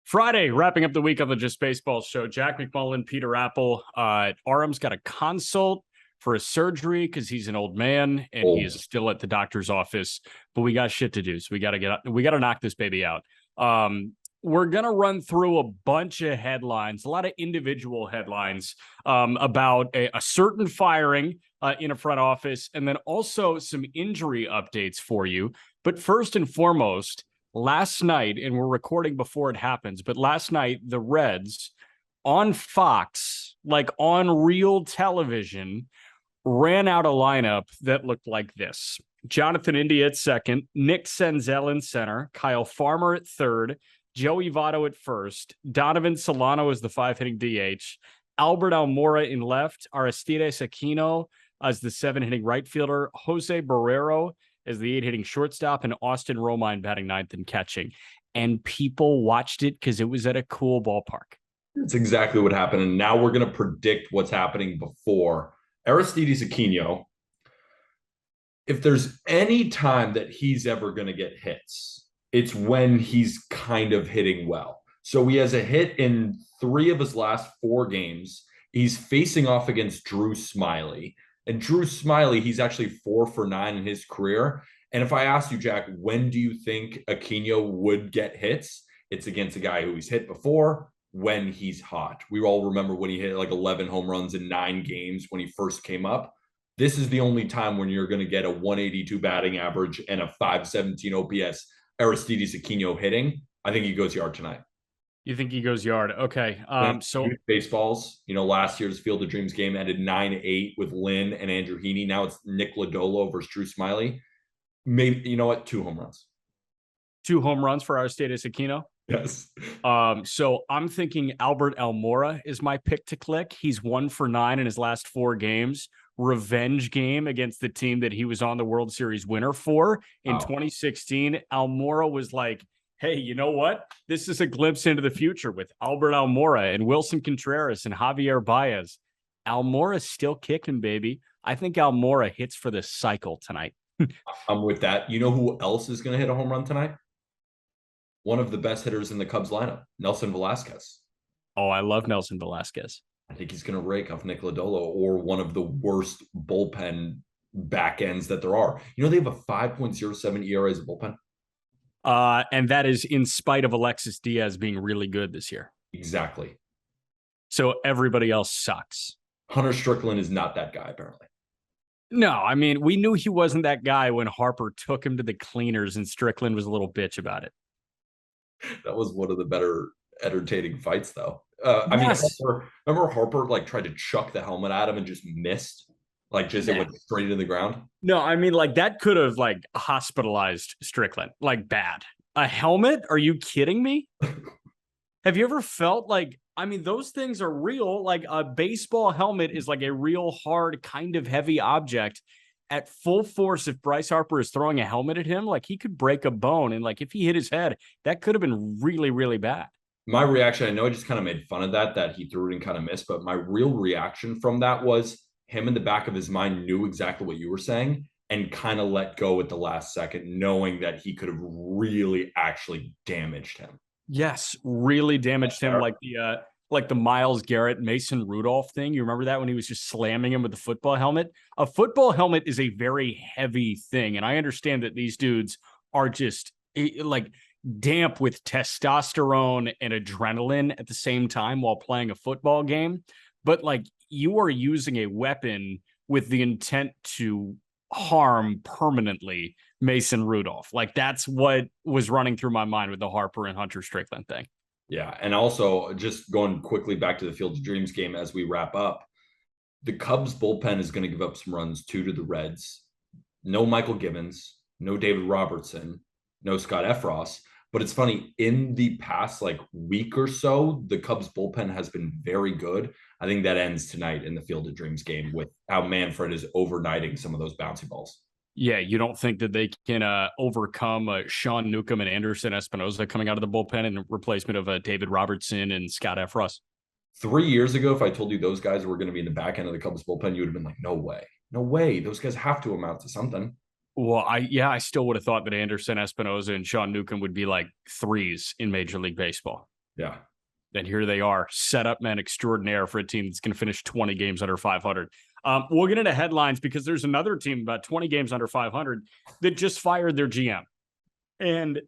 Friday, wrapping up the week on the Just Baseball show. Jack McMullen, Peter Appel. Aram's got a consult for a surgery because he's an old man and he is still at the doctor's office. But we got shit to do, so we got to knock this baby out. We're gonna run through a bunch of headlines, a lot of individual headlines about a certain firing in a front office, and then also some injury updates for you. But first and foremost, last night, and we're recording before it happens, but last night, the Reds on Fox, like on real television, ran out a lineup that looked like this. Jonathan India at second, Nick Senzel in center, Kyle Farmer at third, Joey Votto at first, Donovan Solano as the 5-hitting DH, Albert Almora in left, Aristides Aquino as the 7-hitting right fielder, Jose Barrero as the 8-hitting shortstop, and Austin Romine batting ninth and catching. And people watched it because it was at a cool ballpark. That's exactly what happened. And now we're going to predict what's happening before. Aristides Aquino, if there's any time that he's ever going to get hits, it's when he's kind of hitting well. So he has a hit in 3 of his last 4 games. He's facing off against Drew Smyly. And Drew Smyly, he's actually 4 for 9 in his career. And if I asked you, Jack, when do you think Aquino would get hits? It's against a guy who he's hit before when he's hot. We all remember when he hit like 11 home runs in 9 games when he first came up. This is the only time when you're going to get a 182 batting average and a 517 OPS Aristides Aquino hitting. I think he goes yard tonight. You think he goes yard? Okay. So baseballs, last year's Field of Dreams game ended 9-8 with Lynn and Andrew Heaney. Now it's Nick Lodolo versus Drew Smyly. Maybe, 2 home runs. 2 home runs for Aristides Aquino? Yes. So I'm thinking Albert Almora is my pick to click. He's 1 for 9 in his last 4 games. Revenge game against the team that he was on the World Series winner for in 2016. Almora was like, hey, you know what? This is a glimpse into the future with Albert Almora and Wilson Contreras and Javier Baez. Almora's still kicking, baby. I think Almora hits for the cycle tonight. I'm with that. You know who else is going to hit a home run tonight? One of the best hitters in the Cubs lineup, Nelson Velasquez. Oh, I love Nelson Velasquez. I think he's going to rake off Nick Lodolo or one of the worst bullpen back ends that there are. They have a 5.07 ERA as a bullpen. And that is in spite of Alexis Diaz being really good this year. Exactly. So everybody else sucks. Hunter Strickland is not that guy, apparently. No, I mean, we knew he wasn't that guy when Harper took him to the cleaners and Strickland was a little bitch about it. That was one of the better entertaining fights, though. Yes. Remember Harper tried to chuck the helmet at him and just missed? It went straight into the ground? No, I mean, that could have hospitalized Strickland, bad. A helmet? Are you kidding me? Have you ever felt those things are real. A baseball helmet is a real hard, kind of heavy object. At full force, if Bryce Harper is throwing a helmet at him, he could break a bone. And if he hit his head, that could have been really, really bad. My reaction, I know I just kind of made fun of that he threw it and kind of missed, but my real reaction from that was him in the back of his mind knew exactly what you were saying and kind of let go at the last second, knowing that he could have really actually damaged him. Yes, really damaged him, like the Myles Garrett, Mason Rudolph thing. You remember that when he was just slamming him with the football helmet? A football helmet is a very heavy thing, and I understand that these dudes are just damp with testosterone and adrenaline at the same time while playing a football game. But you are using a weapon with the intent to harm permanently Mason Rudolph. That's what was running through my mind with the Harper and Hunter Strickland thing. Yeah. And also just going quickly back to the Field of Dreams game as we wrap up, the Cubs bullpen is going to give up some runs to the Reds. No Michael Gibbons, no David Robertson, no Scott Effross. But it's funny, in the past week or so, the Cubs bullpen has been very good. I think that ends tonight in the Field of Dreams game with how Manfred is overnighting some of those bouncy balls. Yeah, you don't think that they can overcome Sean Newcomb and Anderson Espinoza coming out of the bullpen in replacement of David Robertson and Scott Effross? 3 years ago, if I told you those guys were going to be in the back end of the Cubs bullpen, you would have been like, no way. No way. Those guys have to amount to something. Well, I still would have thought that Anderson Espinoza and Sean Newcomb would be like threes in Major League Baseball. Yeah. And here they are, setup men extraordinaire for a team that's going to finish 20 games under 500. We'll get into headlines because there's another team about 20 games under 500 that just fired their GM. And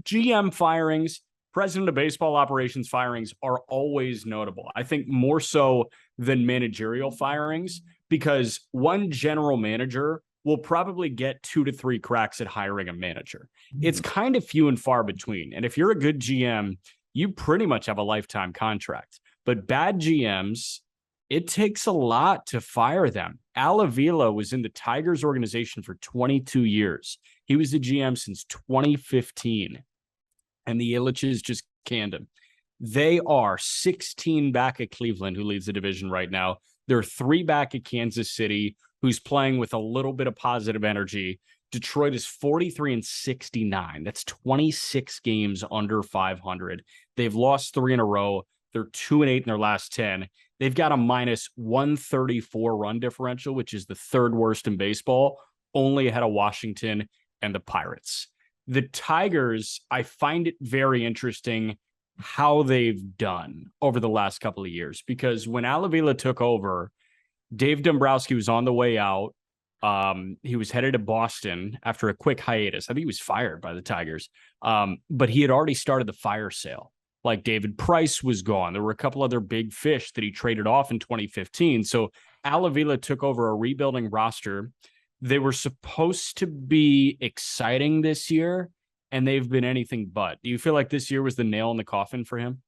GM firings, president of baseball operations firings, are always notable. I think more so than managerial firings, because one general manager will probably get 2 to 3 cracks at hiring a manager. It's kind of few and far between. And if you're a good GM, you pretty much have a lifetime contract. But bad GMs, it takes a lot to fire them. Avila was in the Tigers organization for 22 years. He was the GM since 2015. And the Illiches just canned him. They are 16 back at Cleveland, who leads the division right now. They're 3 back at Kansas City, who's playing with a little bit of positive energy. Detroit is 43-69. That's 26 games under 500. They've lost 3 in a row. They're 2-8 in their last 10. They've got a minus 134 run differential, which is the 3rd worst in baseball, only ahead of Washington and the Pirates. The Tigers, I find it very interesting how they've done over the last couple of years, because when Avila took over, Dave Dombrowski was on the way out. He was headed to Boston after a quick hiatus. I think he was fired by the Tigers. But he had already started the fire sale. Like David Price was gone. There were a couple other big fish that he traded off in 2015. So Avila took over a rebuilding roster. They were supposed to be exciting this year, and they've been anything but. Do you feel like this year was the nail in the coffin for him?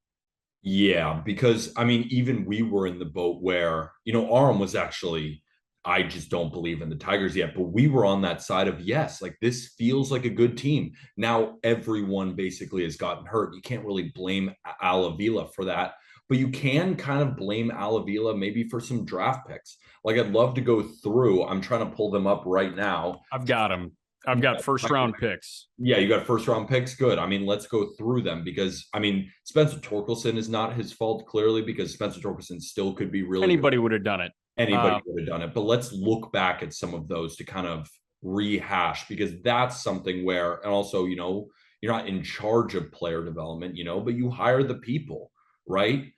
Yeah, because I mean, even we were in the boat where, Aram was actually, I just don't believe in the Tigers yet, but we were on that side of, yes, like this feels like a good team. Now everyone basically has gotten hurt. You can't really blame Avila for that, but you can kind of blame Avila maybe for some draft picks. Like I'd love to go through. I'm trying to pull them up right now. I've got them. I've got first round picks. Yeah, you got first round picks. Good. I mean, let's go through them because, I mean, Spencer Torkelson is not his fault, clearly, because Spencer Torkelson still could be really Anybody would have done it. Anybody would have done it. But let's look back at some of those to kind of rehash, because that's something where, and also, you're not in charge of player development, but you hire the people, right?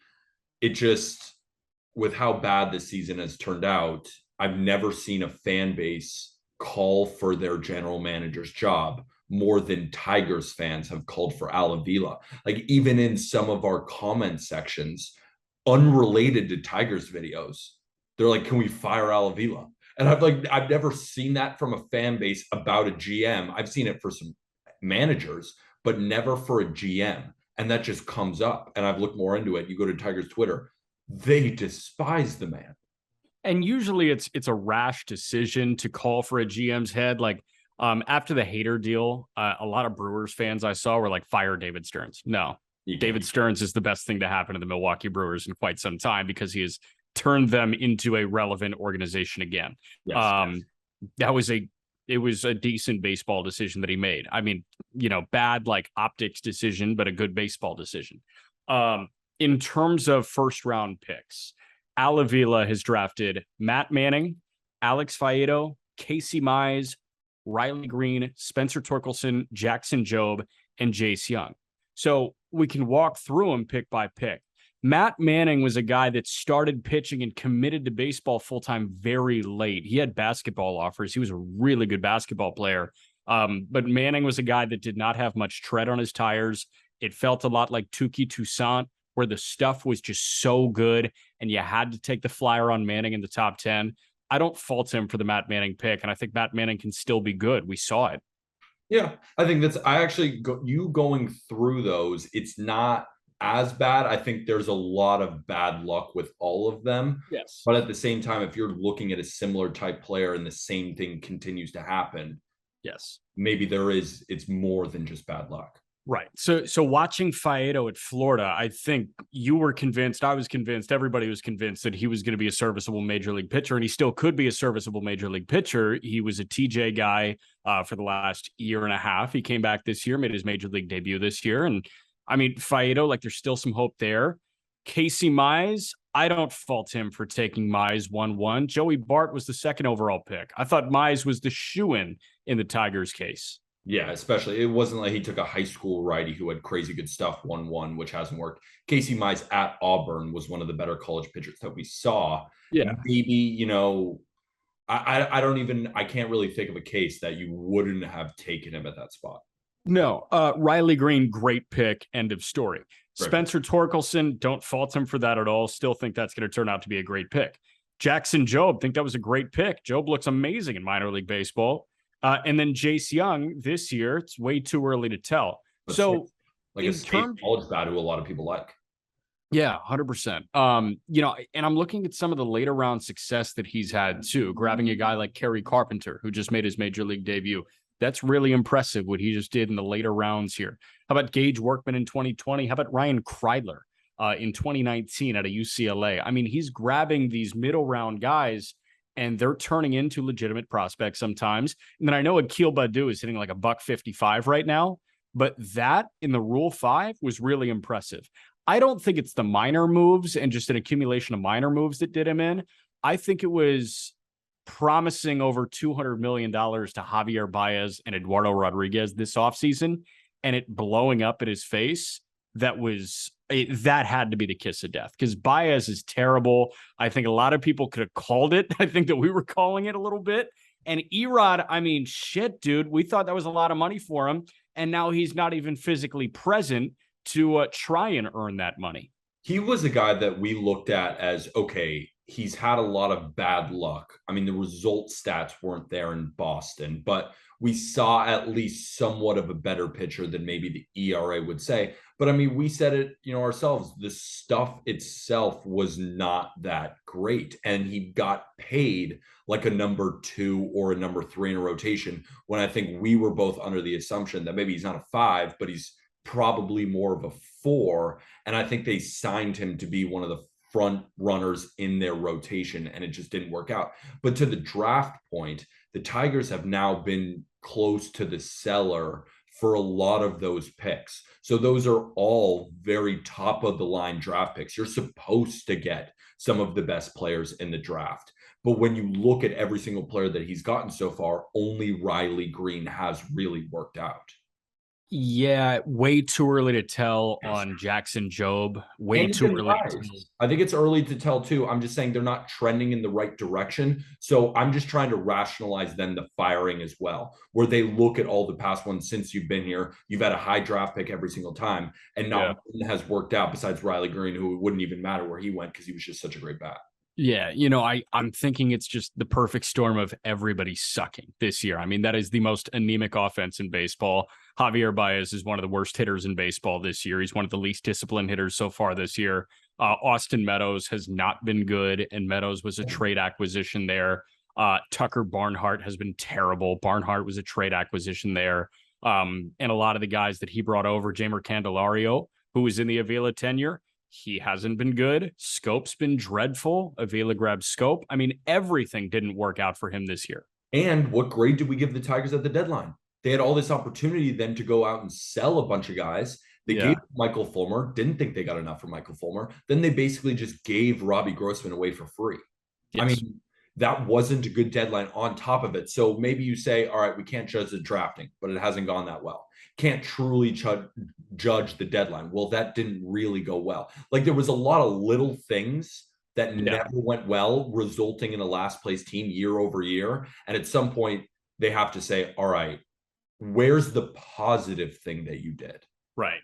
It just, with how bad this season has turned out, I've never seen a fan base call for their general manager's job more than Tigers fans have called for Avila. Like even in some of our comment sections, unrelated to Tigers videos, they're like, "Can we fire Avila?" And I've never seen that from a fan base about a GM. I've seen it for some managers, but never for a GM. And that just comes up. And I've looked more into it. You go to Tigers Twitter, they despise the man. And usually it's a rash decision to call for a GM's head. Like after the Hader deal, a lot of Brewers fans I saw were like, fire David Stearns. No, David Stearns is the best thing to happen to the Milwaukee Brewers in quite some time, because he has turned them into a relevant organization again. Yes. It was a decent baseball decision that he made. I mean, bad like optics decision, but a good baseball decision. In terms of first round picks, Avila has drafted Matt Manning, Alex Faedo, Casey Mize, Riley Green, Spencer Torkelson, Jackson Jobe, and Jace Young. So we can walk through them pick by pick. Matt Manning was a guy that started pitching and committed to baseball full-time very late. He had basketball offers. He was a really good basketball player. But Manning was a guy that did not have much tread on his tires. It felt a lot like Touki Toussaint, where the stuff was just so good and you had to take the flyer on Manning in the top 10. I don't fault him for the Matt Manning pick, and I think Matt Manning can still be good. We saw it. Yeah, I think you going through those, it's not as bad. I think there's a lot of bad luck with all of them. Yes. But at the same time, if you're looking at a similar type player and the same thing continues to happen, yes, maybe it's more than just bad luck. Right. So watching Faedo at Florida, I think you were convinced, I was convinced, everybody was convinced that he was going to be a serviceable major league pitcher, and he still could be a serviceable major league pitcher. He was a TJ guy for the last year and a half. He came back this year, made his major league debut this year. And I mean, Faedo, like there's still some hope there. Casey Mize, I don't fault him for taking Mize 1-1. Joey Bart was the second overall pick. I thought Mize was the shoo-in the Tigers case. Yeah, especially it wasn't like he took a high school righty who had crazy good stuff, 1-1, which hasn't worked. Casey Mize at Auburn was one of the better college pitchers that we saw. Yeah. Maybe, I don't even I can't really think of a case that you wouldn't have taken him at that spot. No, Riley Green, great pick. End of story. Right. Spencer Torkelson, don't fault him for that at all. Still think that's going to turn out to be a great pick. Jackson Jobe, think that was a great pick. Jobe looks amazing in minor league baseball. And then Jace Young this year, it's way too early to tell. But So, like a state college bat who a lot of people like. Yeah, 100%. And I'm looking at some of the later round success that he's had too, grabbing a guy like Kerry Carpenter, who just made his major league debut. That's really impressive what he just did in the later rounds here. How about Gage Workman in 2020? How about Ryan Kreidler in 2019 at a UCLA? I mean, he's grabbing these middle round guys and they're turning into legitimate prospects sometimes. And then I know Akil Baddoo is hitting like a $155 right now, but that in the Rule 5 was really impressive. I don't think it's the minor moves and just an accumulation of minor moves that did him in. I think it was promising over $200 million to Javier Baez and Eduardo Rodriguez this offseason and it blowing up at his face. That had to be the kiss of death because Baez is terrible. I think a lot of people could have called it. I think that we were calling it a little bit. And Erod, I mean, shit, dude, we thought that was a lot of money for him. And now he's not even physically present to try and earn that money. He was a guy that we looked at as, okay, he's had a lot of bad luck. I mean, the result stats weren't there in Boston, but we saw at least somewhat of a better pitcher than maybe the ERA would say. But I mean, we said it, ourselves, the stuff itself was not that great. And he got paid like a number 2 or a number 3 in a rotation when I think we were both under the assumption that maybe he's not a 5, but he's probably more of a 4. And I think they signed him to be one of the front runners in their rotation, and it just didn't work out. But to the draft point, the Tigers have now been close to the cellar for a lot of those picks. So those are all very top of the line draft picks. You're supposed to get some of the best players in the draft. But when you look at every single player that he's gotten so far, only Riley Green has really worked out. Yeah, way too early to tell on Jackson Jobe. Way too early to tell. I think it's early to tell too. I'm just saying they're not trending in the right direction. So I'm just trying to rationalize then the firing as well, where they look at all the past ones since you've been here. You've had a high draft pick every single time, and not one has worked out besides Riley Green, who wouldn't even matter where he went because he was just such a great bat. Yeah, I'm thinking it's just the perfect storm of everybody sucking this year. I mean, that is the most anemic offense in baseball. Javier Baez is one of the worst hitters in baseball this year. He's one of the least disciplined hitters so far this year. Austin Meadows has not been good, and Meadows was a trade acquisition there. Tucker Barnhart has been terrible. Barnhart was a trade acquisition there. And a lot of the guys that he brought over, Jamer Candelario, who was in the Avila tenure, he hasn't been good. Scope's been dreadful. Avila grabbed Scope. I mean, everything didn't work out for him this year. And what grade did we give the Tigers at the deadline? They had all this opportunity then to go out and sell a bunch of guys. They gave Michael Fulmer, didn't think they got enough for Michael Fulmer. Then they basically just gave Robbie Grossman away for free. Yes. I mean, that wasn't a good deadline on top of it. So maybe you say, all right, we can't judge the drafting, but it hasn't gone that well. Can't truly judge the deadline. Well, that didn't really go well. Like there was a lot of little things that never went well, resulting in a last place team year over year. And at some point, they have to say, all right, where's the positive thing that you did? Right.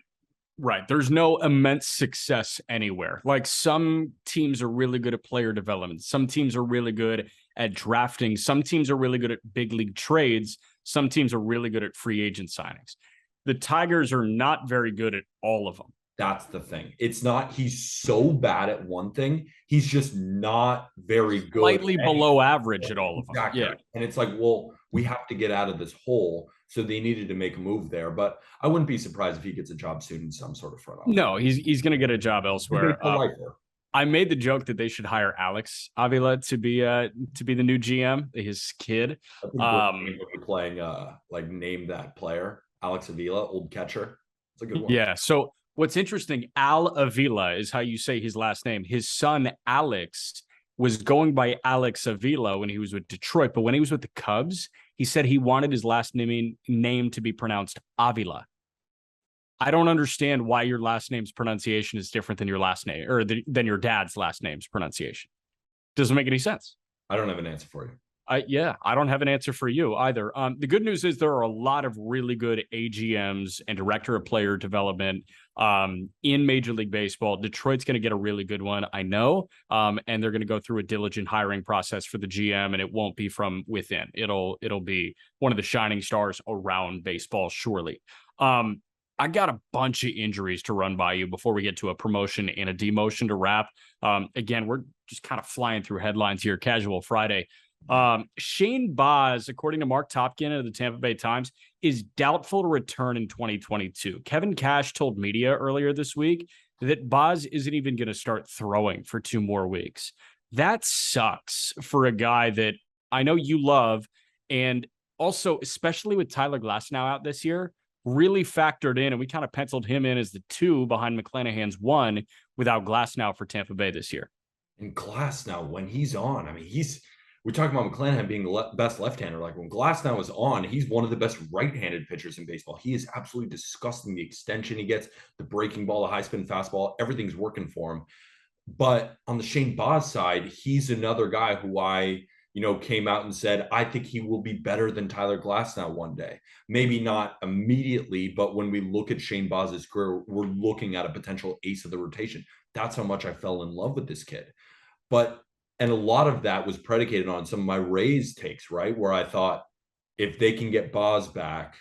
There's no immense success anywhere. Like some teams are really good at player development. Some teams are really good at drafting. Some teams are really good at big league trades. Some teams are really good at free agent signings. The Tigers are not very good at all of them. That's the thing. It's not he's so bad at one thing. He's just not very good. Slightly below average at all of them. Exactly. Yeah. And it's like, well, we have to get out of this hole. So they needed to make a move there. But I wouldn't be surprised if he gets a job soon in some sort of front office. No, he's going to get a job elsewhere. I made the joke that they should hire Alex Avila to be the new GM, his kid. Playing name that player, Alex Avila, old catcher. It's a good one. Yeah. So what's interesting, Al Avila is how you say his last name. His son Alex was going by Alex Avila when he was with Detroit, but when he was with the Cubs, He said he wanted his last name to be pronounced Avila. I don't understand why your last name's pronunciation is different than your last name or than your dad's last name's pronunciation. Doesn't make any sense. I don't have an answer for you. I don't have an answer for you either. The good news is there are a lot of really good AGMs and director of player development in Major League Baseball. Detroit's going to get a really good one, I know, and they're going to go through a diligent hiring process for the GM, and it won't be from within. It'll be one of the shining stars around baseball, surely. I got a bunch of injuries to run by you before we get to a promotion and a demotion to wrap. Again, we're just kind of flying through headlines here, casual Friday. Shane Baz, according to Mark Topkin of the Tampa Bay Times, is doubtful to return in 2022. Kevin Cash told media earlier this week that Baz isn't even going to start throwing for 2 more weeks. That sucks for a guy that I know you love, and also, especially with Tyler Glasnow out this year, really factored in, and we kind of penciled him in as the 2 behind McClanahan's 1 without Glasnow for Tampa Bay this year. And Glasnow, when he's on, I mean, we're talking about McClanahan being the best left-hander. Like when Glasnow is on, he's one of the best right-handed pitchers in baseball. He is absolutely disgusting. The extension he gets, the breaking ball, the high-spin fastball, everything's working for him. But on the Shane Baz side, he's another guy who I came out and said, I think he will be better than Tyler Glasnow one day. Maybe not immediately, but when we look at Shane Baz's career, we're looking at a potential ace of the rotation. That's how much I fell in love with this kid. And a lot of that was predicated on some of my Rays takes, right? Where I thought if they can get Baz back,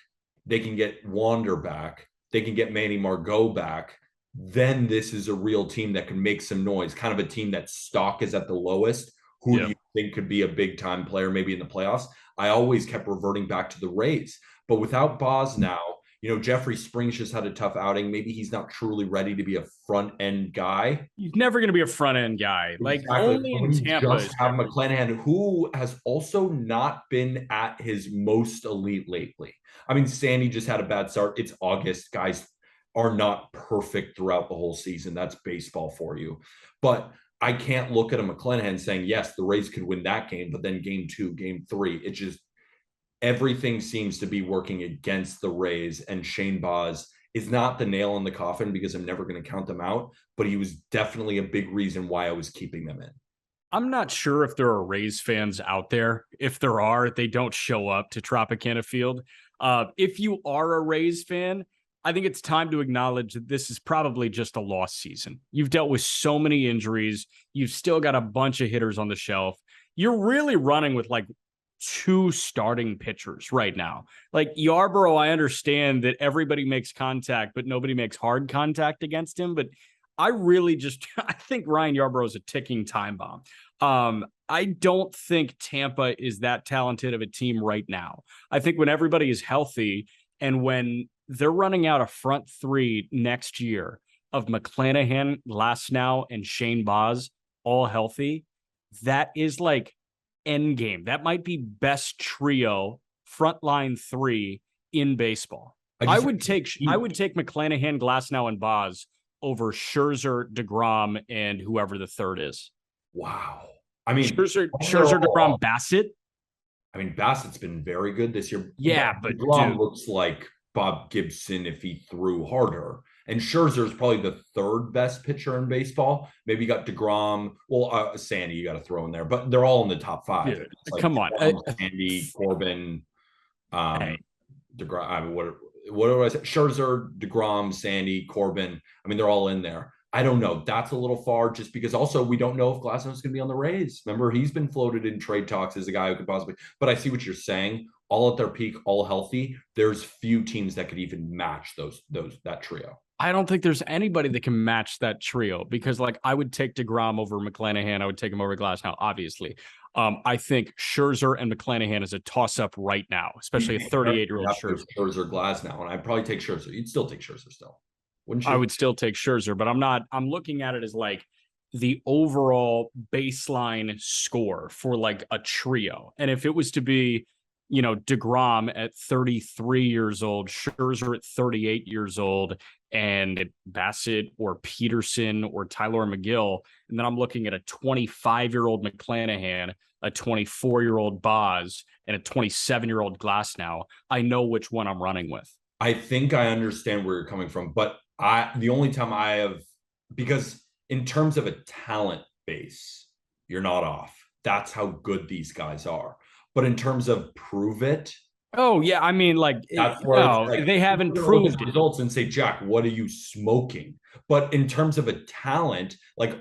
they can get Wander back, they can get Manny Margot back, then this is a real team that can make some noise, kind of a team that stock is at the lowest. Who do you think could be a big-time player maybe in the playoffs? I always kept reverting back to the Rays. But without Baz now, Jeffrey Springs just had a tough outing. Maybe he's not truly ready to be a front-end guy. He's never going to be a front-end guy. Like, exactly. Only in Tampa. Just have McClanahan, who has also not been at his most elite lately. I mean, Sandy just had a bad start. It's August. Guys are not perfect throughout the whole season. That's baseball for you. But I can't look at a McClanahan saying, yes, the Rays could win that game, but then game 2, game 3, it just, everything seems to be working against the Rays, and Shane Baz is not the nail in the coffin because I'm never going to count them out, but he was definitely a big reason why I was keeping them in. I'm not sure if there are Rays fans out there. If there are, they don't show up to Tropicana Field. If you are a Rays fan, I think it's time to acknowledge that this is probably just a lost season. You've dealt with so many injuries. You've still got a bunch of hitters on the shelf. You're really running with like 2 starting pitchers right now. Like Yarborough, I understand that everybody makes contact, but nobody makes hard contact against him. But I think Ryan Yarborough is a ticking time bomb. I don't think Tampa is that talented of a team right now. I think when everybody is healthy and when they're running out a front 3 next year of McClanahan, Glasnow, and Shane Baz all healthy, that is like end game. That might be best trio, frontline 3 in baseball. I would take McClanahan, Glasnow, and Baz over Scherzer, Degrom, and whoever the third is. Wow. I mean, Scherzer, Degrom, Bassett. I mean, Bassett's been very good this year. Yeah, but Degrom looks like Bob Gibson if he threw harder. And Scherzer is probably the 3rd best pitcher in baseball. Maybe you got Degrom. Well, Sandy, you got to throw in there. But they're all in the top 5. Yeah, like come Degrom, on. Sandy, Corbin, Degrom. I mean, what do I say? Scherzer, Degrom, Sandy, Corbin. I mean, they're all in there. I don't know. That's a little far just because also we don't know if Glasnow's going to be on the Rays. Remember, he's been floated in trade talks as a guy who could possibly – but I see what you're saying. All at their peak, all healthy. There's few teams that could even match that trio. I don't think there's anybody that can match that trio because, like, I would take Degrom over McClanahan. I would take him over Glasnow, obviously. I think Scherzer and McClanahan is a toss-up right now, especially a 38-year-old Scherzer. Scherzer, Glasnow, and I'd probably take Scherzer. You'd still take Scherzer still. Wouldn't you? I would still take Scherzer, but I'm looking at it as like the overall baseline score for like a trio. And if it was to be DeGrom at 33 years old, Scherzer at 38 years old, and Bassett or Peterson or Tyler McGill. And then I'm looking at a 25-year-old McClanahan, a 24-year-old Boz, and a 27-year-old Glasnow. I know which one I'm running with. I think I understand where you're coming from, but the only time I have, because in terms of a talent base, you're not off. That's how good these guys are. But in terms of prove it. Oh, yeah. I mean, that's where they haven't proved it. Results and say, Jack, what are you smoking? But in terms of a talent,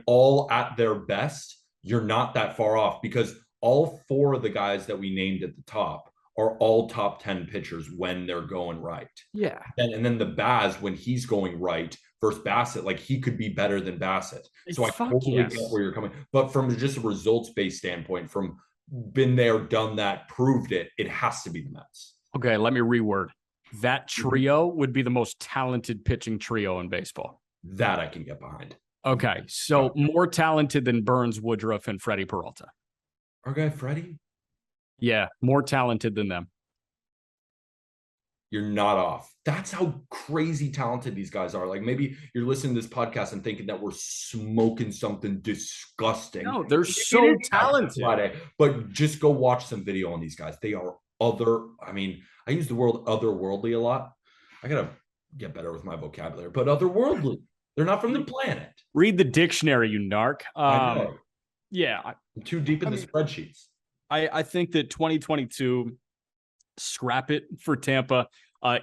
all at their best, you're not that far off, because all four of the guys that we named at the top are all top 10 pitchers when they're going right. Yeah. And then the Baz, when he's going right versus Bassett, he could be better than Bassett. So I totally get where you're coming. But from just a results-based standpoint, from been there, done that, proved it, it has to be the Mets. Okay, let me reword. That trio would be the most talented pitching trio in baseball. That I can get behind. Okay, so more talented than Burns, Woodruff, and Freddie Peralta. Okay, Freddie? Yeah, more talented than them. You're not off. That's how crazy talented these guys are. Maybe you're listening to this podcast and thinking that we're smoking something disgusting. No, they're so talented. Friday, but just go watch some video on these guys. They are I use the word otherworldly a lot. I got to get better with my vocabulary, but otherworldly. They're not from the planet. Read the dictionary, you narc. I know. Yeah. I'm too deep in the spreadsheets. I think that 2022, scrap it for Tampa.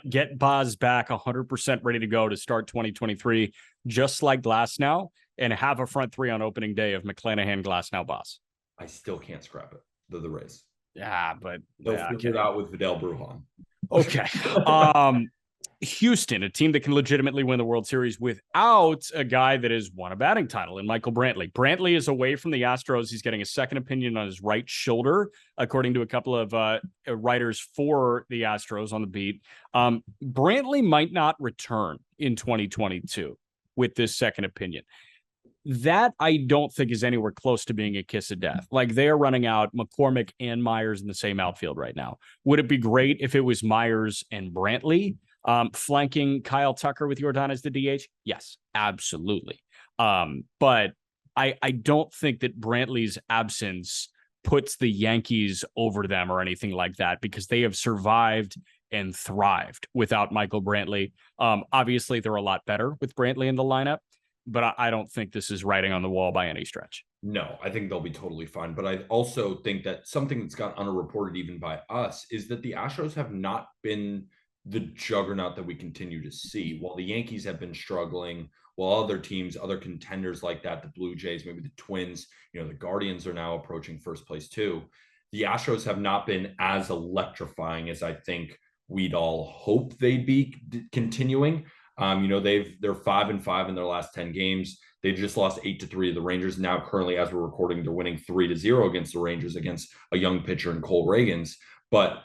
Get Boz back 100% ready to go to start 2023, just like Glasnow, and have a front three on opening day of McClanahan, Glasnow, Boz. I still can't scrap it. They're the Rays. Yeah, but they'll figure it out with Vidal Brujan. Okay. Houston, a team that can legitimately win the World Series without a guy that has won a batting title in Michael Brantley. Brantley is away from the Astros. He's getting a second opinion on his right shoulder, according to a couple of writers for the Astros on the beat. Brantley might not return in 2022 with this second opinion. That I don't think is anywhere close to being a kiss of death. They are running out McCormick and Myers in the same outfield right now. Would it be great if it was Myers and Brantley flanking Kyle Tucker with Yordan as the DH? Yes, absolutely. But I don't think that Brantley's absence puts the Yankees over them or anything like that, because they have survived and thrived without Michael Brantley. Obviously, they're a lot better with Brantley in the lineup, but I don't think this is writing on the wall by any stretch. No, I think they'll be totally fine. But I also think that something that's got underreported even by us is that the Astros have not been the juggernaut that we continue to see. While the Yankees have been struggling, while other teams, other contenders like that, the Blue Jays, maybe the Twins, the Guardians are now approaching first place too. The Astros have not been as electrifying as I think we'd all hope they'd be continuing. They're 5-5 in their last 10 games. They just lost 8-3 to the Rangers. Now, currently, as we're recording, they're winning 3-0 against the Rangers, against a young pitcher in Cole Reagans. But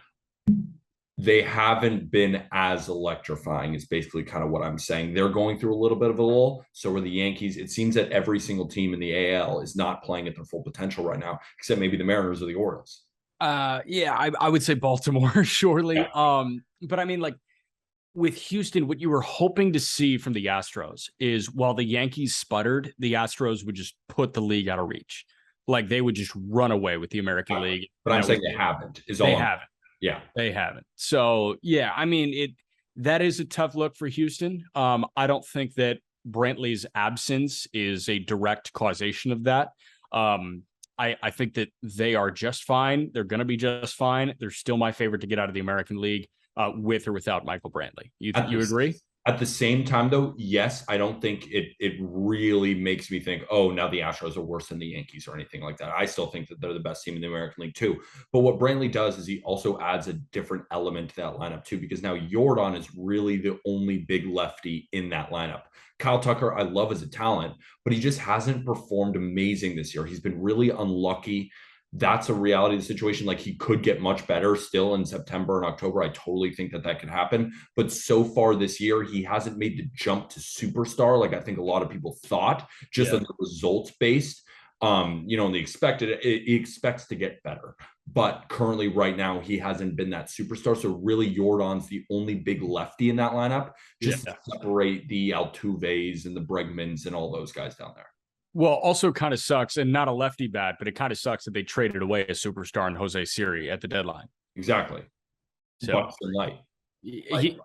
they haven't been as electrifying, is basically kind of what I'm saying. They're going through a little bit of a lull. So are the Yankees. It seems that every single team in the AL is not playing at their full potential right now, except maybe the Mariners or the Orioles. I would say Baltimore, surely. Yeah. But I mean, with Houston, what you were hoping to see from the Astros is, while the Yankees sputtered, the Astros would just put the league out of reach. They would just run away with the American League. But I'm saying they haven't. They haven't. Yeah. They haven't. So, yeah, I mean, that is a tough look for Houston. I don't think that Brantley's absence is a direct causation of that. I think that they are just fine. They're going to be just fine. They're still my favorite to get out of the American League. With or without Michael Brantley. You agree? At the same time, though, yes, I don't think it really makes me think, oh, now the Astros are worse than the Yankees or anything like that. I still think that they're the best team in the American League, too. But what Brantley does is he also adds a different element to that lineup, too, because now Yordan is really the only big lefty in that lineup. Kyle Tucker, I love as a talent, but he just hasn't performed amazing this year. He's been really unlucky. That's a reality of the situation. He could get much better still in September and October. I totally think that could happen. But so far this year, he hasn't made the jump to superstar like I think a lot of people thought, just on the results based. And the expected, he expects to get better. But currently, right now, he hasn't been that superstar. So really, Jordan's the only big lefty in that lineup, just to separate the Altuves and the Bregmans and all those guys down there. Well, also kind of sucks, and not a lefty bat, but it kind of sucks that they traded away a superstar in Jose Siri at the deadline. Exactly. So light. He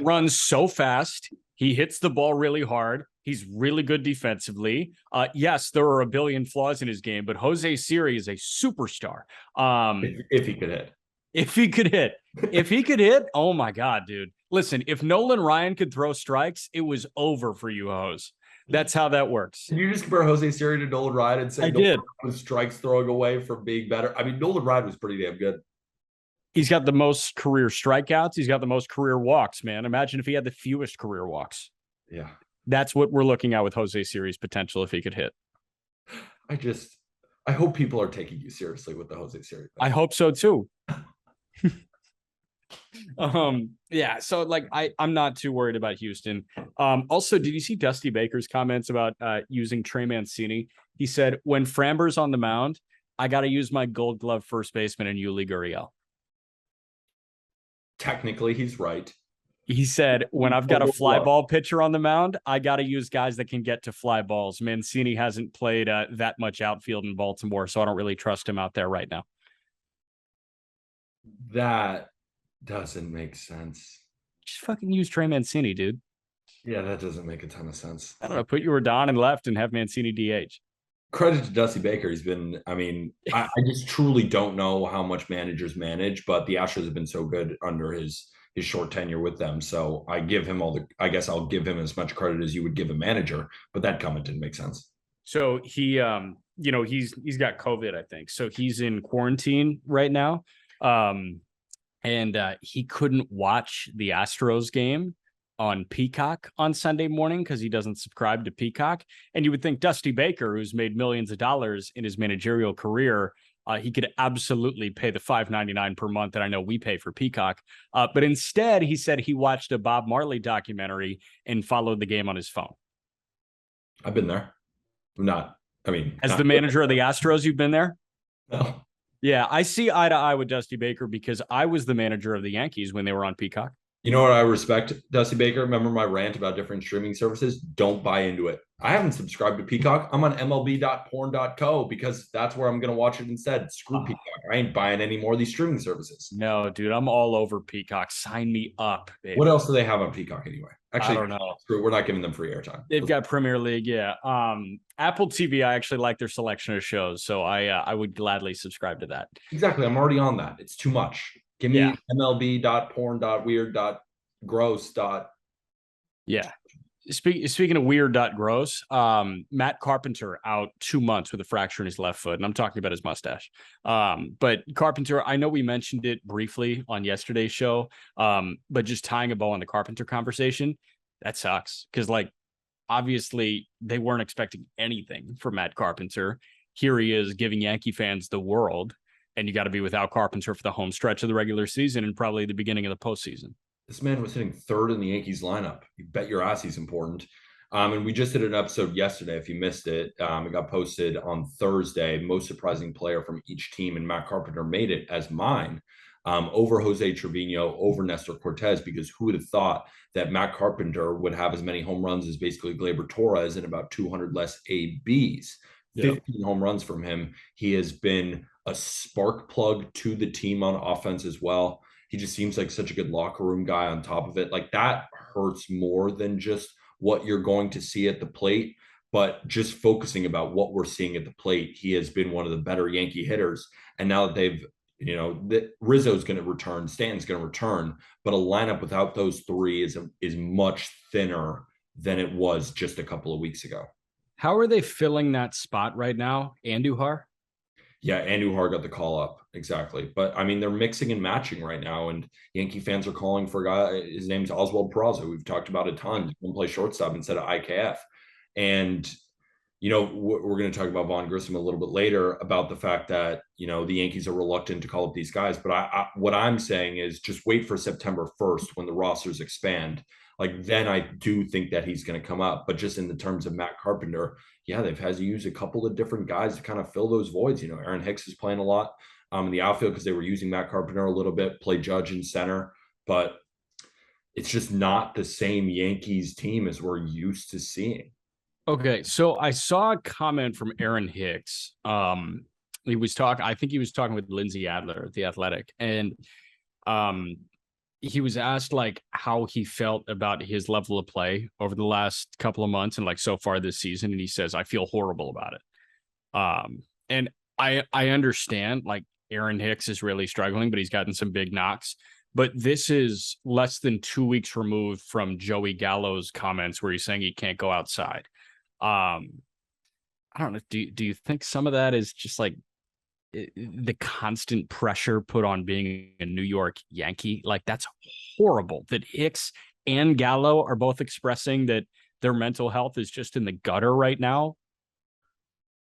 runs so fast. He hits the ball really hard. He's really good defensively. Yes, there are a billion flaws in his game, but Jose Siri is a superstar. If he could hit. If he could hit, oh my God, dude. Listen, if Nolan Ryan could throw strikes, it was over for you, Jose. That's how that works. Can you just compare Jose Siri to Nolan Ryan and say Nolan Ryan was strikes throwing away from being better? I mean, Nolan Ryan was pretty damn good. He's got the most career strikeouts. He's got the most career walks, man. Imagine if he had the fewest career walks. Yeah. That's what we're looking at with Jose Siri's potential if he could hit. I hope people are taking you seriously with the Jose Siri thing. I hope so too. Yeah, so like I'm not too worried about Houston. Also, did you see Dusty Baker's comments about using Trey Mancini? He said, when Framber's on the mound, I got to use my Gold Glove first baseman and Yuli Gurriel. Technically, he's right. He said, when I've got a fly ball pitcher on the mound, I got to use guys that can get to fly balls. Mancini hasn't played that much outfield in Baltimore, so I don't really trust him out there right now. That doesn't make sense. Just fucking use Trey Mancini, dude. Yeah, that doesn't make a ton of sense. I don't know. Put Jordan in left and have Mancini DH. Credit to Dusty Baker. He's been, I just truly don't know how much managers manage, but the Astros have been so good under his short tenure with them. So I give him I guess I'll give him as much credit as you would give a manager, but that comment didn't make sense. So he, he's got COVID, I think. So he's in quarantine right now. And he couldn't watch the Astros game on Peacock on Sunday morning because he doesn't subscribe to Peacock. And you would think Dusty Baker, who's made millions of dollars in his managerial career, he could absolutely pay the $5.99 per month that I know we pay for Peacock. But instead, he said he watched a Bob Marley documentary and followed the game on his phone. I've been there. As the manager of the Astros, you've been there? No. Yeah, I see eye to eye with Dusty Baker because I was the manager of the Yankees when they were on Peacock. You know what I respect, Dusty Baker? Remember my rant about different streaming services? Don't buy into it. I haven't subscribed to Peacock. I'm on MLB.porn.co because that's where I'm going to watch it instead. Screw Peacock. I ain't buying any more of these streaming services. No, dude, I'm all over Peacock. Sign me up, baby. What else do they have on Peacock anyway? Actually, I don't know. We're not giving them free airtime. They've got Premier League, yeah. Apple TV, I actually like their selection of shows, so I would gladly subscribe to that. Exactly. I'm already on that. It's too much. Give me MLB.porn.weird.gross. Yeah. Speaking of weird.gross, Matt Carpenter out 2 months with a fracture in his left foot, and I'm talking about his mustache. But Carpenter, I know we mentioned it briefly on yesterday's show, but just tying a bow on the Carpenter conversation, that sucks because, obviously they weren't expecting anything from Matt Carpenter. Here he is giving Yankee fans the world, and you got to be without Carpenter for the home stretch of the regular season and probably the beginning of the postseason. This man was hitting third in the Yankees lineup. You bet your ass he's important. And we just did an episode yesterday. If you missed it, it got posted on Thursday. Most surprising player from each team, and Matt Carpenter made it as mine over Jose Trevino, over Nestor Cortez, because who would have thought that Matt Carpenter would have as many home runs as basically Gleyber Torres and about 200 less ABs. 15 home runs from him. He has been a spark plug to the team on offense as well. He just seems like such a good locker room guy on top of it. Like, that hurts more than just what you're going to see at the plate, but just focusing about what we're seeing at the plate. He has been one of the better Yankee hitters. And now that they've, that Rizzo's going to return, Stanton's going to return, but a lineup without those three is much thinner than it was just a couple of weeks ago. How are they filling that spot right now? Andujar? Yeah, Andujar got the call up. Exactly. But they're mixing and matching right now, and Yankee fans are calling for a guy. His name's Oswald Peraza. We've talked about a ton. He's going to play shortstop instead of IKF. And, we're going to talk about Vaughn Grissom a little bit later about the fact that, the Yankees are reluctant to call up these guys. But what I'm saying is just wait for September 1st when the rosters expand. like then I do think that he's going to come up. But just in the terms of Matt Carpenter, yeah, they've had to use a couple of different guys to kind of fill those voids. Aaron Hicks is playing a lot in the outfield because they were using Matt Carpenter a little bit, play Judge in center, but it's just not the same Yankees team as we're used to seeing. Okay, so I saw a comment from Aaron Hicks. He was talking, I think he was talking with Lindsay Adler at The Athletic, and he was asked like how he felt about his level of play over the last couple of months and like so far this season, and he says, I feel horrible about it. And I understand like Aaron Hicks is really struggling, but he's gotten some big knocks. But this is less than 2 weeks removed from Joey Gallo's comments where he's saying he can't go outside. I don't know. Do you think some of that is just like the constant pressure put on being a New York Yankee? Like that's horrible that Hicks and Gallo are both expressing that their mental health is just in the gutter right now.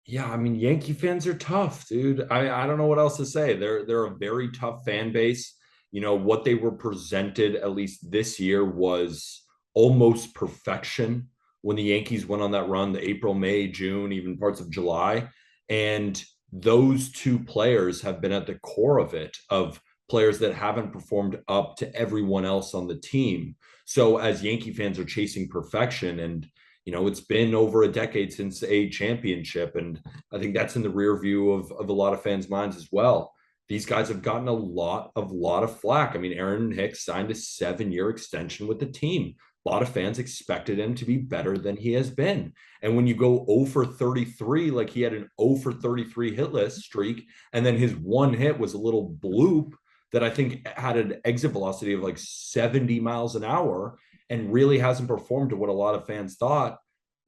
Yeah, I mean, Yankee fans are tough, dude. I don't know what else to say. They're a very tough fan base. What they were presented, at least this year, was almost perfection when the Yankees went on that run, the April, May, June, even parts of July. And those two players have been at the core of it, of players that haven't performed up to everyone else on the team. So as Yankee fans are chasing perfection, and it's been over a decade since a championship, and I think that's in the rear view of a lot of fans' minds as well. These guys have gotten a lot of flack. I mean, Aaron Hicks signed a 7-year extension with the team. A lot of fans expected him to be better than he has been. And when you go 0 for 33, like he had an 0 for 33 hitless streak, and then his one hit was a little bloop that I think had an exit velocity of like 70 miles an hour and really hasn't performed to what a lot of fans thought,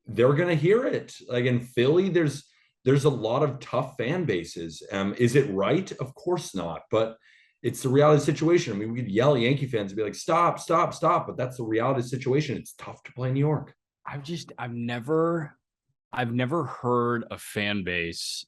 they're going to hear it. Like in Philly, there's a lot of tough fan bases. Is it right? Of course not. But it's the reality of the situation. I mean, we could yell at Yankee fans and be like, stop, stop, stop. But that's the reality of the situation. It's tough to play in New York. I've never heard a fan base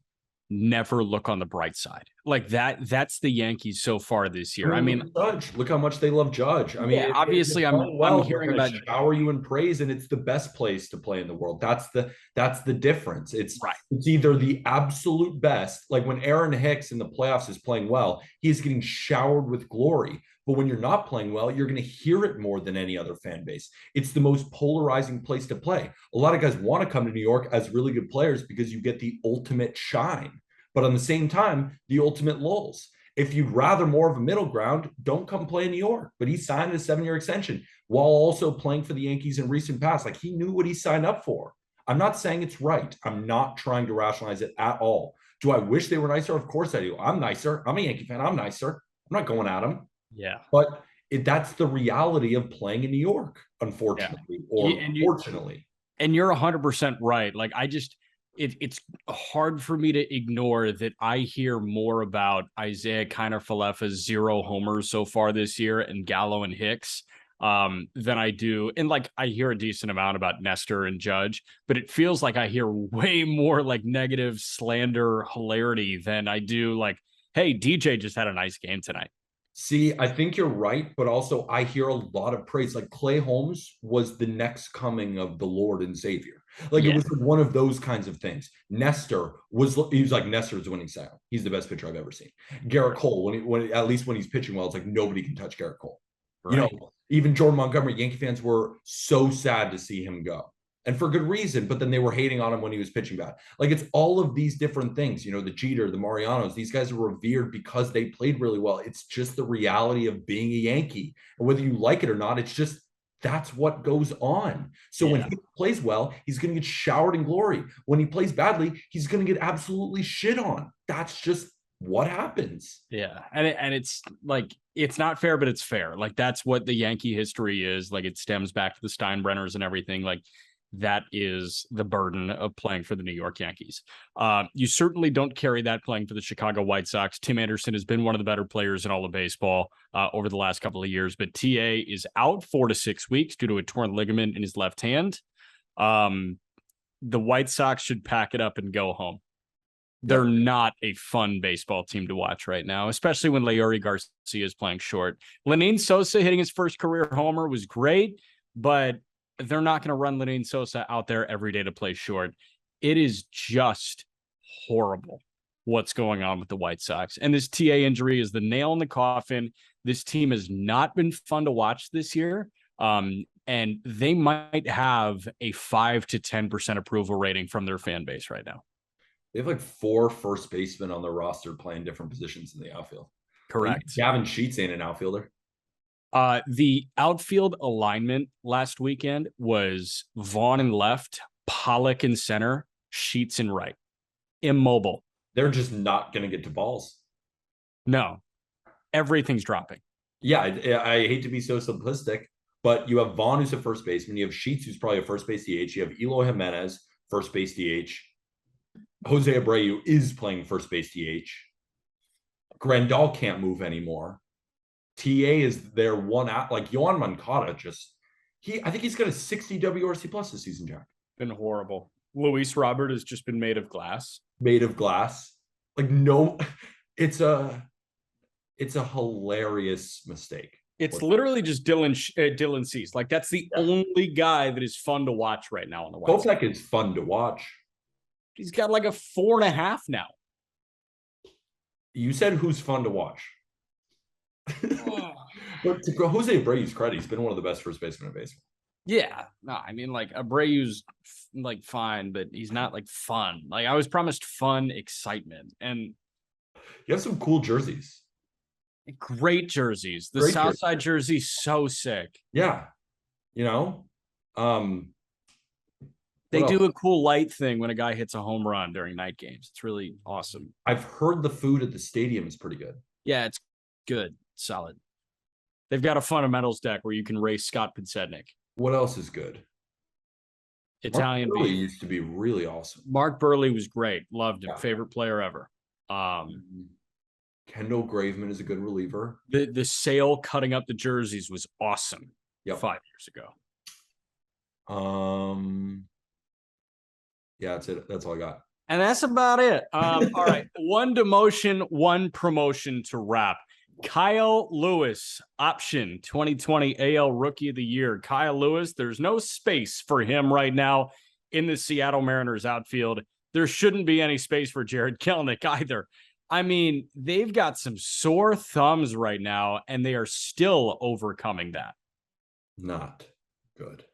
never look on the bright side like that. That's the Yankees so far this year. I mean, Judge, look how much they love Judge. I mean, obviously I'm hearing about shower you in praise, and it's the best place to play in the world. That's the difference. It's right. It's either the absolute best, like when Aaron Hicks in the playoffs is playing well, he's getting showered with glory. But when you're not playing well, you're going to hear it more than any other fan base. It's the most polarizing place to play. A lot of guys want to come to New York as really good players because you get the ultimate shine, but on the same time, the ultimate lulls. If you'd rather more of a middle ground, don't come play in New York. But he signed a 7-year extension while also playing for the Yankees in recent past. Like he knew what he signed up for. I'm not saying it's right. I'm not trying to rationalize it at all. Do I wish they were nicer? Of course I do. I'm nicer. I'm a Yankee fan. I'm nicer. I'm not going at them. Yeah. But that's the reality of playing in New York, unfortunately, or fortunately. And you're 100% right. Like it's hard for me to ignore that I hear more about Isaiah Kiner-Falefa's 0 homers so far this year and Gallo and Hicks than I do. And like I hear a decent amount about Nestor and Judge, but it feels like I hear way more like negative slander hilarity than I do like, hey, DJ just had a nice game tonight. See, I think you're right, but also I hear a lot of praise. Like Clay Holmes was the next coming of the Lord and Savior. Like it was one of those kinds of things. Nestor was like Nestor's winning style. He's the best pitcher I've ever seen. Garrett Cole, when at least when he's pitching well, it's like nobody can touch Garrett Cole. Right. Even Jordan Montgomery, Yankee fans were so sad to see him go. And for good reason, but then they were hating on him when he was pitching bad. Like it's all of these different things, the Jeter, the Marianos, these guys are revered because they played really well. It's just the reality of being a Yankee. And whether you like it or not, it's just, that's what goes on. So when he plays well, he's going to get showered in glory. When he plays badly, he's going to get absolutely shit on. That's just what happens. Yeah. And it's like, it's not fair, but it's fair. Like that's what the Yankee history is. Like it stems back to the Steinbrenners and everything. Like, that is the burden of playing for the New York Yankees. You certainly don't carry that playing for the Chicago White Sox. Tim Anderson has been one of the better players in all of baseball over the last couple of years, but TA is out 4 to 6 weeks due to a torn ligament in his left hand. The White Sox should pack it up and go home. They're not a fun baseball team to watch right now, especially when Leury Garcia is playing short. Lenyn Sosa hitting his first career homer was great. but they're not going to run Lenyn Sosa out there every day to play short. It is just horrible what's going on with the White Sox. And this TA injury is the nail in the coffin. This team has not been fun to watch this year. And they might have a 5 to 10% approval rating from their fan base right now. They have like 4 first basemen on their roster playing different positions in the outfield. Correct. Gavin Sheets ain't an outfielder. The outfield alignment last weekend was Vaughn in left, Pollock in center, Sheets in right. Immobile. They're just not going to get to balls. No. Everything's dropping. Yeah, I hate to be so simplistic, but you have Vaughn, who's a first baseman. You have Sheets, who's probably a first base DH. You have Eloy Jimenez, first base DH. Jose Abreu is playing first base DH. Grandal can't move anymore. TA is their one out. Like Yohan Moncada I think he's got a 60 WRC plus this season, Jack. Been horrible. Luis Robert has just been made of glass. Made of glass. Like, no, it's a hilarious mistake. It's literally just Dylan Cease. Like, that's the only guy that is fun to watch right now on the White Sox. Kopech is fun to watch. He's got like a 4.5 now. You said who's fun to watch. But to Jose Abreu's credit, he's been one of the best first basemen in baseball. Yeah. No, I mean, like, Abreu's like fine, but he's not like fun. Like, I was promised fun excitement. And you have some cool jerseys. Great jerseys. The Southside jersey, so sick. Yeah. You know? They do a cool light thing when a guy hits a home run during night games. It's really awesome. I've heard the food at the stadium is pretty good. Yeah, it's good. Solid. They've got a fundamentals deck where you can race Scott Podsednik. What else is good? Italian Mark Burley beef. used to be really awesome. Mark Burley was great. Loved him. Yeah. Favorite player ever. Kendall Graveman is a good reliever. The sale cutting up the jerseys was awesome. Yep. 5 years ago. Yeah, that's it. That's all I got. And that's about it. All right. 1 demotion, 1 promotion to wrap. Kyle Lewis, option 2020 AL Rookie of the Year. Kyle Lewis, there's no space for him right now in the Seattle Mariners outfield. There shouldn't be any space for Jared Kelenic either. I mean, they've got some sore thumbs right now, and they are still overcoming that. Not good.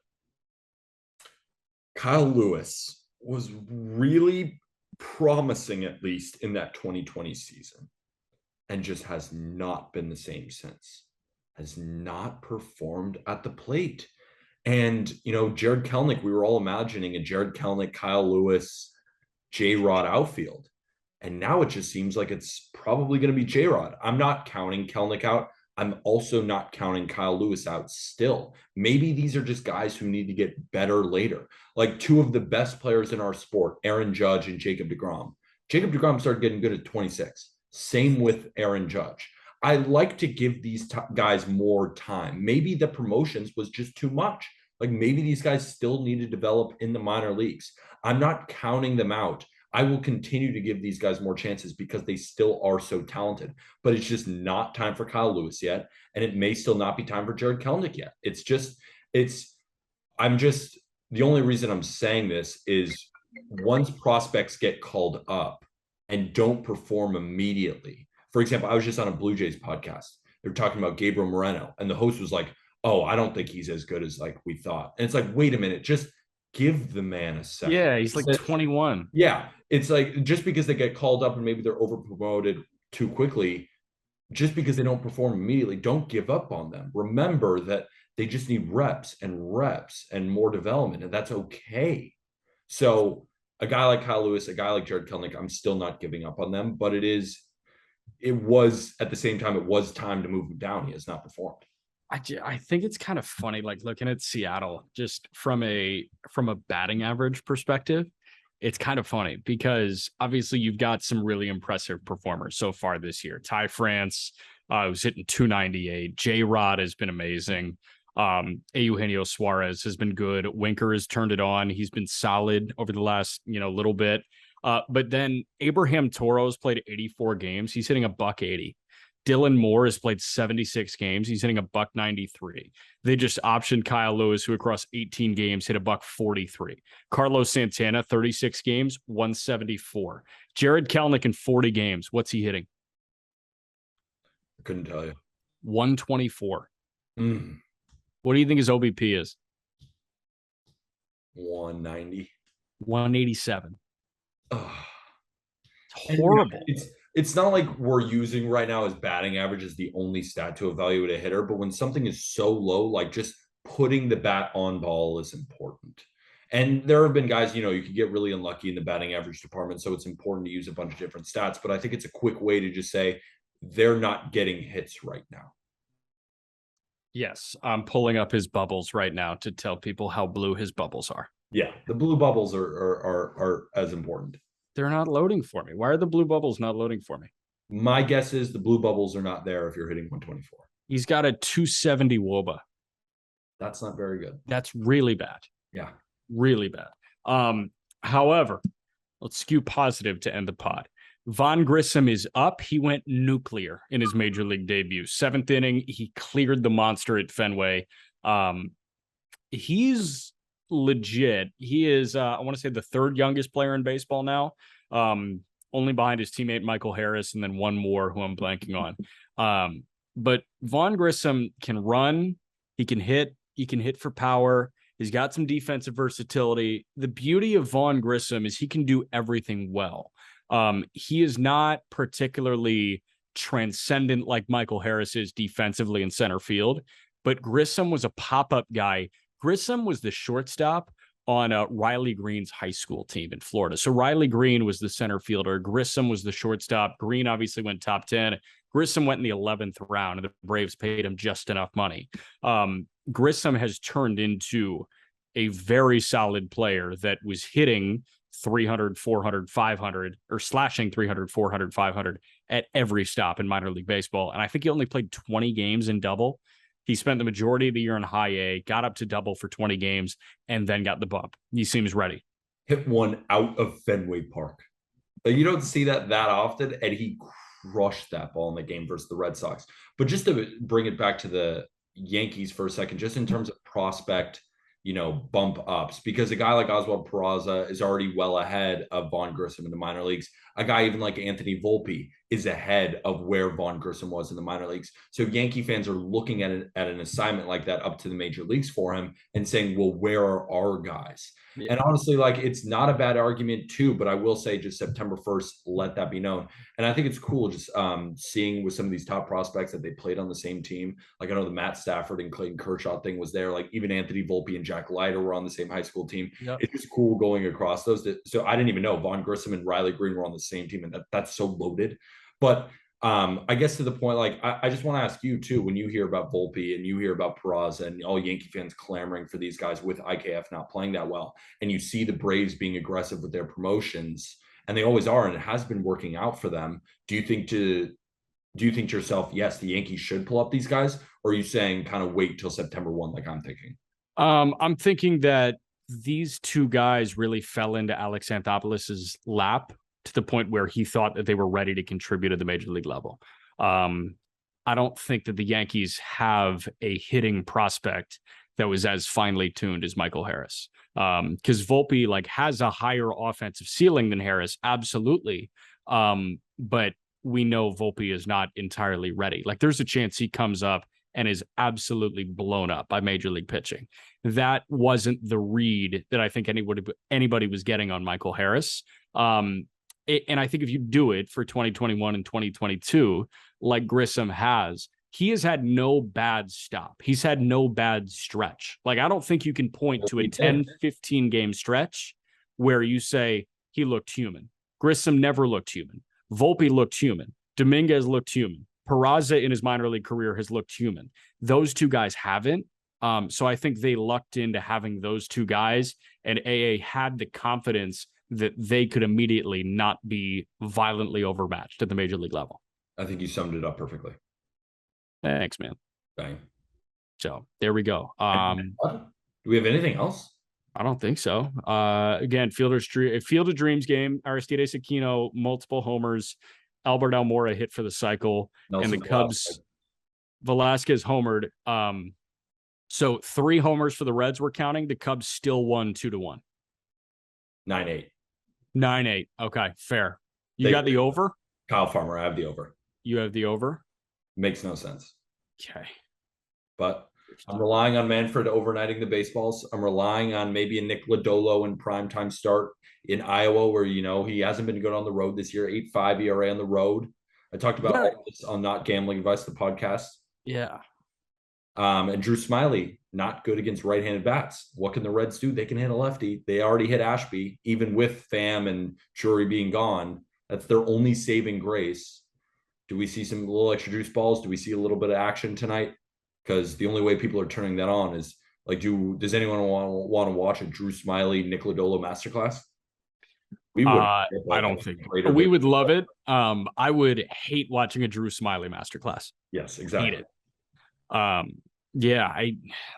Kyle Lewis was really promising, at least in that 2020 season, and just has not been the same since. Has not performed at the plate. And, you know, Jared Kelenic, we were all imagining a Jared Kelenic, Kyle Lewis, J-Rod outfield. And now it just seems like it's probably going to be J-Rod. I'm not counting Kelenic out. I'm also not counting Kyle Lewis out still. Maybe these are just guys who need to get better later. Like 2 of the best players in our sport, Aaron Judge and Jacob Degrom. Jacob Degrom started getting good at 26. Same with Aaron Judge. I like to give these guys more time. Maybe the promotions was just too much. Like maybe these guys still need to develop in the minor leagues. I'm not counting them out. I will continue to give these guys more chances because they still are so talented, but it's just not time for Kyle Lewis yet. And it may still not be time for Jared Kelenic yet. The only reason I'm saying this is once prospects get called up and don't perform immediately. For example, I was just on a Blue Jays podcast. They were talking about Gabriel Moreno and the host was like, oh, I don't think he's as good as like we thought. And it's like, wait a minute, just give the man a second. Yeah, he's like 21. Yeah, it's like just because they get called up and maybe they're over promoted too quickly, just because they don't perform immediately, don't give up on them. Remember that they just need reps and more development, and that's okay. So a guy like Kyle Lewis, a guy like Jared Kelenic, I'm still not giving up on them, but it was at the same time, it was time to move him down. He has not performed. I think it's kind of funny, like looking at Seattle just from a batting average perspective. It's kind of funny because obviously you've got some really impressive performers so far this year. Ty France was hitting 298. J-Rod has been amazing. Eugenio Suarez has been good. Winker has turned it on. He's been solid over the last, little bit. But then Abraham Toro's played 84 games. He's hitting $180. Dylan Moore has played 76 games. He's hitting a $193. They just optioned Kyle Lewis, who across 18 games hit a $143. Carlos Santana, 36 games, 174. Jared Kelenic in 40 games. What's he hitting? I couldn't tell you. 124. What do you think his OBP is? 190. 187. Oh. It's horrible. It's not like we're using right now as batting average as the only stat to evaluate a hitter, but when something is so low, like just putting the bat on ball is important. And there have been guys, you could get really unlucky in the batting average department, so it's important to use a bunch of different stats, but I think it's a quick way to just say they're not getting hits right now. Yes, I'm pulling up his bubbles right now to tell people how blue his bubbles are. Yeah, the blue bubbles are as important. They're not loading for me. Why are the blue bubbles not loading for me? My guess is the blue bubbles are not there if you're hitting 124. He's got a 270 WOBA. That's not very good. That's really bad. Yeah. Really bad. However, let's skew positive to end the pod. Vaughn Grissom is up. He went nuclear in his major league debut. 7th inning, he cleared the monster at Fenway. He's legit. He is, I want to say, the 3rd youngest player in baseball now, only behind his teammate Michael Harris, and then one more who I'm blanking on. But Vaughn Grissom can run. He can hit for power. He's got some defensive versatility. The beauty of Vaughn Grissom is he can do everything well. He is not particularly transcendent like Michael Harris is defensively in center field, but Grissom was a pop-up guy. Grissom was the shortstop on Riley Green's high school team in Florida. So Riley Green was the center fielder. Grissom was the shortstop. Green obviously went top 10. Grissom went in the 11th round, and the Braves paid him just enough money. Grissom has turned into a very solid player that was hitting 300, 400, 500, or slashing 300, 400, 500 at every stop in minor league baseball. And I think he only played 20 games in double. He spent the majority of the year in high A, got up to double for 20 games, and then got the bump. He seems ready. Hit one out of Fenway Park. You don't see that often, and he crushed that ball in the game versus the Red Sox. But just to bring it back to the Yankees for a second, just in terms of prospect, bump ups, because a guy like Oswald Peraza is already well ahead of Vaughn Grissom in the minor leagues. A guy even like Anthony Volpe is ahead of where Vaughn Grissom was in the minor leagues. So Yankee fans are looking at an assignment like that up to the major leagues for him and saying, well, where are our guys? Yeah. And honestly, it's not a bad argument too, but I will say just September 1st, let that be known. And I think it's cool just seeing with some of these top prospects that they played on the same team. Like I know the Matt Stafford and Clayton Kershaw thing was there. Like even Anthony Volpe and Jack Leiter were on the same high school team. Yep. It's just cool going across those. So I didn't even know Vaughn Grissom and Riley Green were on the same team, and that's so loaded. But I guess to the point, I just want to ask you too, when you hear about Volpe and you hear about Peraza and all Yankee fans clamoring for these guys with IKF not playing that well, and you see the Braves being aggressive with their promotions, and they always are, and it has been working out for them. Do you think to yourself, yes, the Yankees should pull up these guys, or are you saying kind of wait till September 1, like I'm thinking? I'm thinking that these two guys really fell into Alex Anthopoulos' lap to the point where he thought that they were ready to contribute at the major league level. I don't think that the Yankees have a hitting prospect that was as finely tuned as Michael Harris. Because Volpe has a higher offensive ceiling than Harris, absolutely. But we know Volpe is not entirely ready. There's a chance he comes up and is absolutely blown up by major league pitching. That wasn't the read that I think anybody was getting on Michael Harris. And I think if you do it for 2021 and 2022, like Grissom has, he has had no bad stop. He's had no bad stretch. I don't think you can point to a 10, 15 game stretch where you say he looked human. Grissom never looked human. Volpe looked human. Dominguez looked human. Peraza in his minor league career has looked human. Those two guys haven't. So I think they lucked into having those two guys, and AA had the confidence that they could immediately not be violently overmatched at the major league level. I think you summed it up perfectly. Thanks, man. Bang. So there we go. Do we have anything else? I don't think so. Again, Field of Dreams game, Aristides Aquino, multiple homers. Albert Almora hit for the cycle, Nelson and the Cubs, Velasquez homered. So 3 homers for the Reds we're counting. The Cubs still won 2-1. 9-8. 9-8. Okay, fair. You got the over? Kyle Farmer, I have the over. You have the over? Makes no sense. Okay. But I'm relying on Manfred overnighting the baseballs. I'm relying on maybe a Nick Lodolo in primetime start in Iowa, where, he hasn't been good on the road this year, 8.5 ERA on the road. I talked about all this on Not Gambling Advice, the podcast. Yeah. And Drew Smiley, not good against right-handed bats. What can the Reds do? They can hit a lefty. They already hit Ashby, even with Pham and Drury being gone. That's their only saving grace. Do we see some little extra juice balls? Do we see a little bit of action tonight? Because the only way people are turning that on is does anyone want to watch a Drew Smiley, Nick Lodolo masterclass? We would. I don't think we would love it. I would hate watching a Drew Smiley masterclass. Yes, exactly. Hate it. Yeah,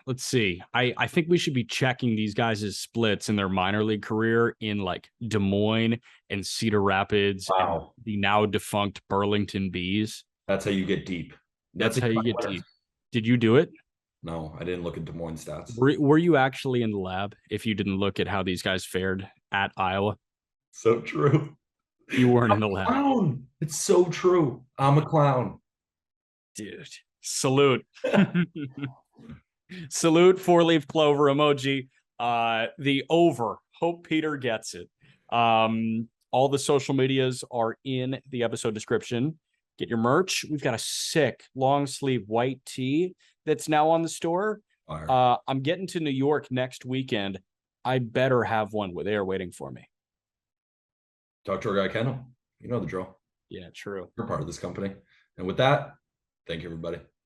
let's see. I think we should be checking these guys' splits in their minor league career in Des Moines and Cedar Rapids and the now defunct Burlington Bees. That's how you get deep. That's how you get deep. Did you do it? No, I didn't look at Des Moines stats. Were you actually in the lab if you didn't look at how these guys fared at Iowa? So true. You weren't in the lab. Clown. It's so true. I'm a clown. Dude, salute. Salute, 4-leaf clover emoji. The over. Hope Peter gets it. All the social medias are in the episode description. Get your merch. We've got a sick long sleeve white tee that's now on the store. I'm getting to New York next weekend. I better have one with air waiting for me. Talk to our guy, Kendall. You know the drill. Yeah, true. You're part of this company. And with that, thank you, everybody.